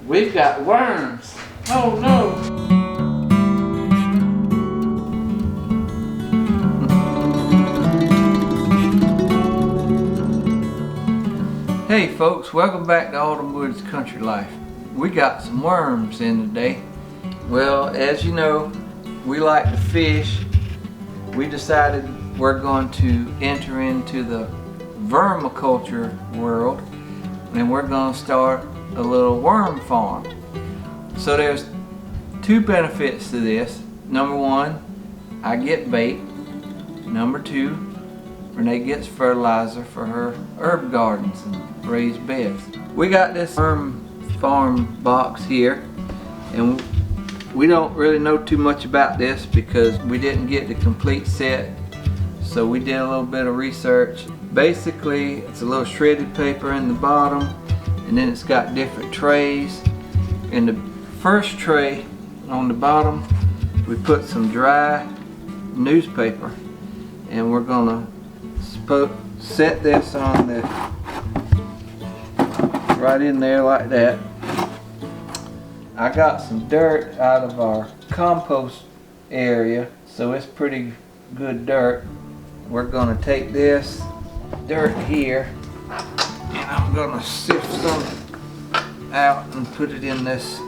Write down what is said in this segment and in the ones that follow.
We've got worms. Oh no. Hey folks, welcome back to Autumn Woods Country Life. We got some worms in today. Well, as you know, we like to fish. We decided we're going to enter into the vermiculture world and we're going to start a little worm farm. So there's two benefits to this. Number one, I get bait. Number two, ReNee gets fertilizer for her herb gardens and raised beds. We got this worm farm box here, and we don't really know too much about this because we didn't get the complete set. So we did a little bit of research. Basically, it's a little shredded paper in the bottom, and then it's got different trays. In the first tray on the bottom, we put some dry newspaper, and we're gonna set this on the right in there like that. I got some dirt out of our compost area, so it's pretty good dirt. We're gonna take this dirt here and I'm gonna sift some out and put it in this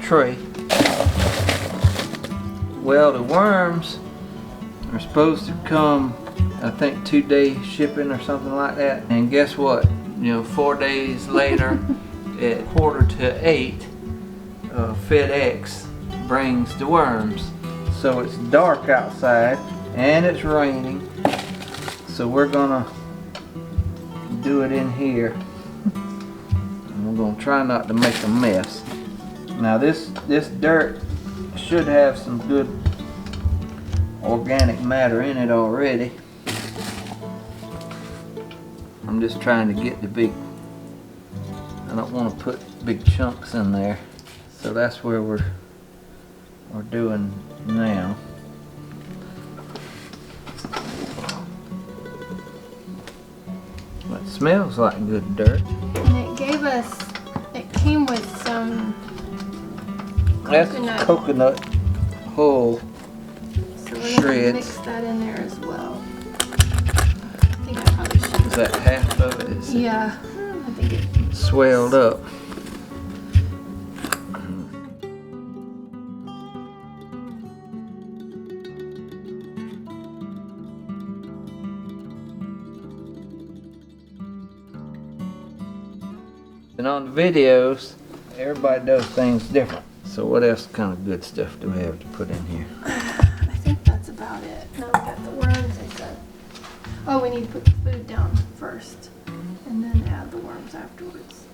tray. Well, the worms are supposed to come, I think 2-day shipping or something like that. And guess what? 4 days later at 7:45, FedEx brings the worms. So it's dark outside and it's raining. So we're gonna do it in here. And we're gonna try not to make a mess. Now this dirt should have some good organic matter in it already. I'm just trying to get the big, I don't want to put big chunks in there. So that's where we're doing now. It smells like good dirt. And it came with some That's coconut hull so we're shreds. gonna mix that in there as well. I think I probably should. Is that half of it? Is Yeah, I think it swelled up? And on the videos, everybody does things different. So what else kind of good stuff do we have to put in here? I think that's about it. Now we got the worms, I said. Oh, we need to put the food down first and then add the worms afterwards.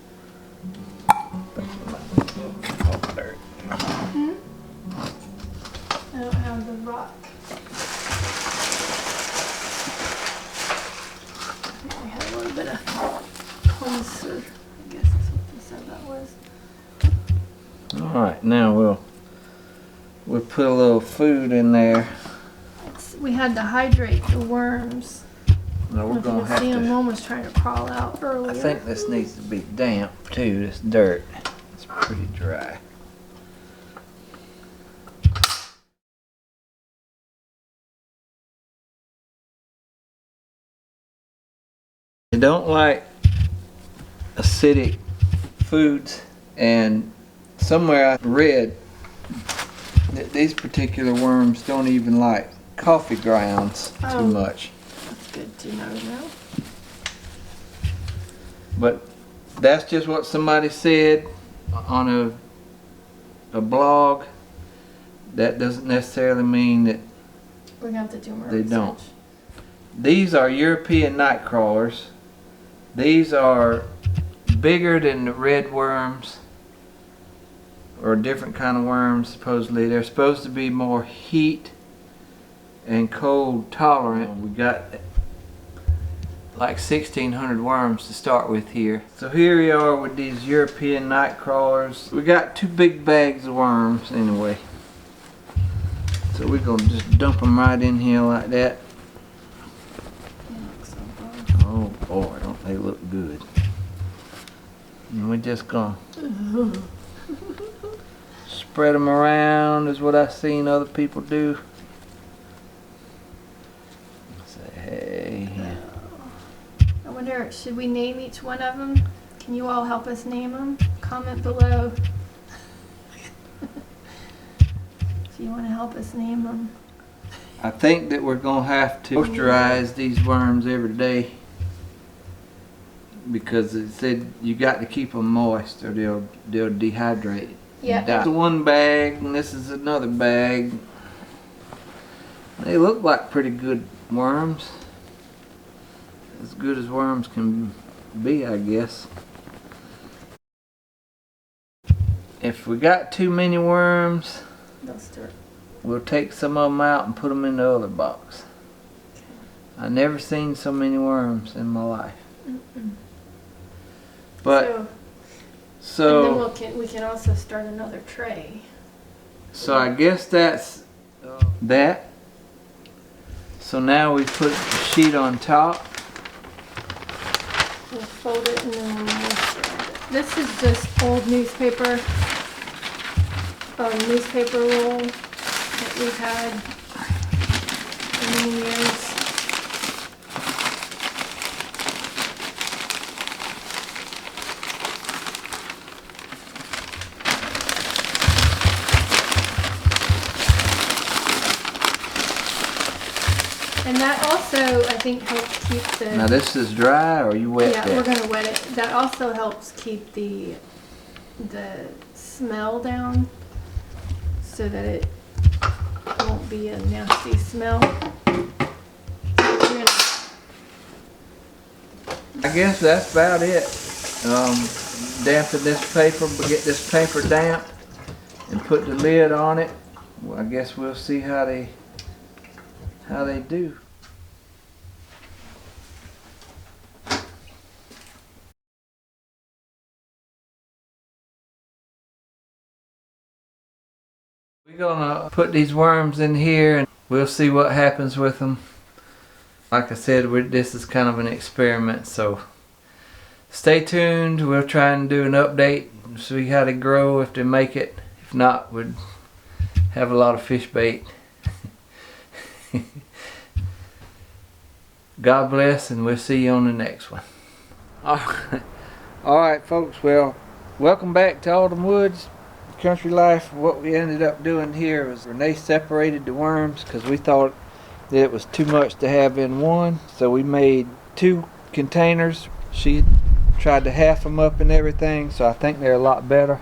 Dirt. Hmm? I don't have the rock. I think we had a little bit of pumice, or I guess that's what they said that was. Alright, now we'll put a little food in there. We had to hydrate the worms. Now we're gonna have See, to. one was trying to crawl out earlier. I think this needs to be damp too, this dirt. It's pretty dry. I don't like acidic foods, and somewhere I read that these particular worms don't even like coffee grounds too much. That's good to know now. But that's just what somebody said on a blog. That doesn't necessarily mean that We're gonna have to do more they research. don't. These are European night crawlers. These are bigger than the red worms, or a different kind of worms supposedly. They're supposed to be more heat and cold tolerant. We got like 1,600 worms to start with here. So here we are with these European night crawlers. We got 2 big bags of worms anyway. So we're gonna just dump them right in here like that. They look so good. Oh boy, don't they look good. And we're just gonna spread them around is what I've seen other people do. Say hey. I wonder, should we name each one of them? Can you all help us name them? Comment below if you want to help us name them. I think that we're gonna have to moisturize these worms every day, because it said you got to keep them moist or they'll dehydrate. Yeah. That's one bag and this is another bag. They look like pretty good worms. As good as worms can be, I guess. If we got too many worms, we'll take some of them out and put them in the other box. I never seen so many worms in my life. But so and then we can also start another tray. So I guess that's that. So now we put the sheet on top. We'll fold it and then we'll moisturize it. This is just old newspaper roll that we've had for many years. And that also, I think, helps keep the... Now this is dry, or you wet that? Yeah, we're going to wet it. That also helps keep the smell down, so that it won't be a nasty smell. I guess that's about it. Dampen this paper, get this paper damp, and put the lid on it. Well, I guess we'll see how they do. We're gonna put these worms in here and we'll see what happens with them. Like I said, this is kind of an experiment, so stay tuned. We'll try and do an update and see how they grow, if they make it. If not, we'd have a lot of fish bait. God bless, and we'll see you on the next one. Alright folks, well, welcome back to Autumn Woods Country Life. What we ended up doing here was ReNee separated the worms because we thought that it was too much to have in one, so we made 2 containers. She tried to half them up and everything, so I think they're a lot better.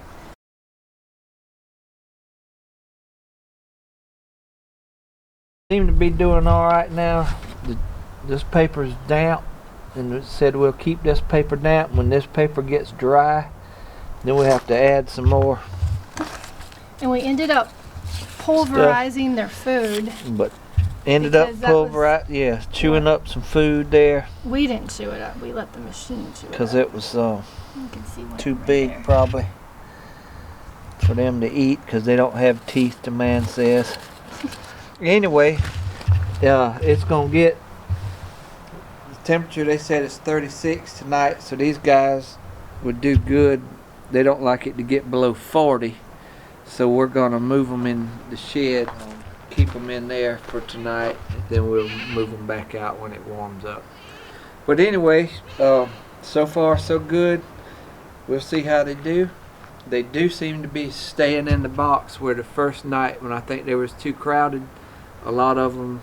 Seem to be doing alright now. This paper's damp, and it said we'll keep this paper damp. When this paper gets dry, then we have to add some more. And we ended up pulverizing their food. But ended up pulverizing, yeah, chewing up some food there. We didn't chew it up. We let the machine chew it up. Because it was too big there. Probably for them to eat, because they don't have teeth, the man says. Anyway, it's gonna get the temperature. They said it's 36 tonight, so these guys would do good. They don't like it to get below 40, so we're gonna move them in the shed, keep them in there for tonight, then we'll move them back out when it warms up. But anyway, so far so good. We'll see how they do. They do seem to be staying in the box, where the first night when I think they was too crowded, a lot of them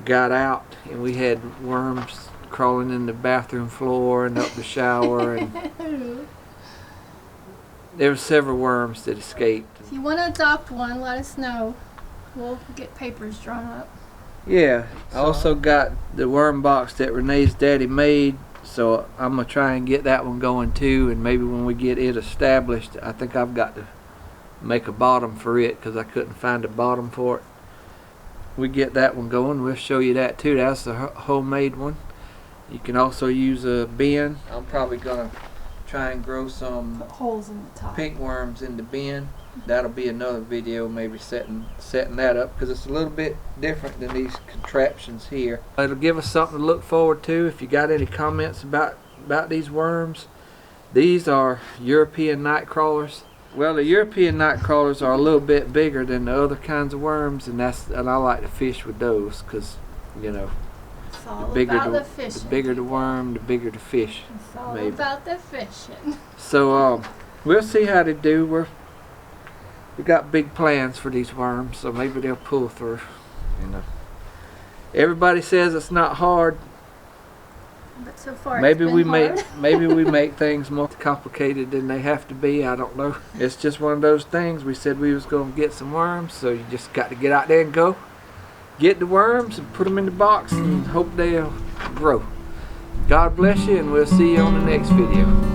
got out, and we had worms crawling in the bathroom floor and up the shower, and there were several worms that escaped. If you want to adopt one, let us know. We'll get papers drawn up. Yeah, I also got the worm box that ReNee's daddy made, so I'm going to try and get that one going too, and maybe when we get it established, I think I've got to make a bottom for it because I couldn't find a bottom for it. We get that one going, we'll show you that too. That's the homemade one. You can also use a bin. I'm probably going to try and grow some holes in the top. Pink worms in the bin. That'll be another video, maybe setting that up, because it's a little bit different than these contraptions here. It'll give us something to look forward to. If you got any comments about these worms, These are European night crawlers. Well, the European night crawlers are a little bit bigger than the other kinds of worms, and I like to fish with those because, you know, It's all the bigger about the, the fishing. the bigger the worm, the bigger the fish. It's all maybe. about the fishing. So we'll see how they do. We got big plans for these worms, so maybe they'll pull through. You know, everybody says it's not hard. But so far Maybe it's been hard. maybe we make things more complicated than they have to be. I don't know. It's just one of those things. We said we was going to get some worms, so you just got to get out there and go get the worms and put them in the box and hope they'll grow. God bless you, and we'll see you on the next video.